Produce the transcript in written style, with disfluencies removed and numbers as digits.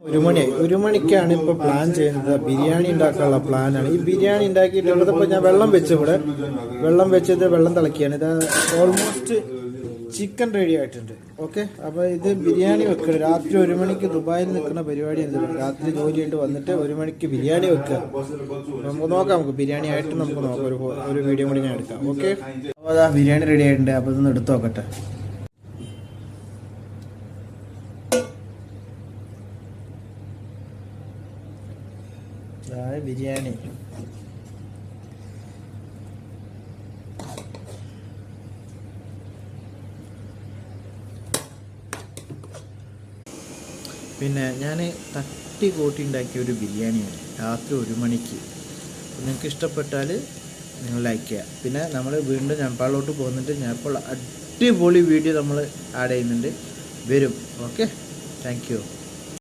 ഒരു മണിക്കാണ് ഇപ്പോൾ പ്ലാൻ ചെയ്യുന്നത്. ബിരിയാണി ഉണ്ടാക്കാനുള്ള പ്ലാനാണ്. ഈ ബിരിയാണി ഉണ്ടാക്കിയിട്ടുള്ളത് ഇപ്പോൾ ഞാൻ വെള്ളം വെച്ചത് വെള്ളം തിളക്കിയാണ്. ഇത് ഓൾമോസ്റ്റ് ചിക്കൻ റെഡി ആയിട്ടുണ്ട്. ഓക്കെ, അപ്പോൾ ഇത് ബിരിയാണി വെക്കുക. രാത്രി 1 മണിക്ക് ദുബായിൽ നിൽക്കുന്ന പരിപാടിയാണ്. രാത്രി ജോലിയായിട്ട് വന്നിട്ട് 1 മണിക്ക് ബിരിയാണി വെക്കുക. നമുക്ക് ബിരിയാണി ആയിട്ട് നമുക്ക് നോക്കാം. ഒരു വീഡിയോ കൂടി ഞാൻ എടുക്കാം. ഓക്കെ, അപ്പോൾ അതാ ബിരിയാണി റെഡി ആയിട്ടുണ്ട്. അപ്പോൾ ഇതൊന്ന് എടുത്ത് നോക്കട്ടെ. ബിരിയാണി പിന്നെ ഞാൻ തട്ടി കൂട്ടി ഉണ്ടാക്കിയ ഒരു ബിരിയാണിയാണ് രാത്രി 1 മണിക്ക്. നിങ്ങൾക്ക് ഇഷ്ടപ്പെട്ടാൽ നിങ്ങൾ ലൈക്ക് ചെയ്യുക. പിന്നെ നമ്മൾ വീണ്ടും നേപ്പാളിലോട്ട് പോകുന്നുണ്ട്. നേപ്പാൾ അടിപൊളി വീഡിയോ നമ്മൾ ആഡ് ചെയ്യുന്നുണ്ട്, വരും. Okay, thank you.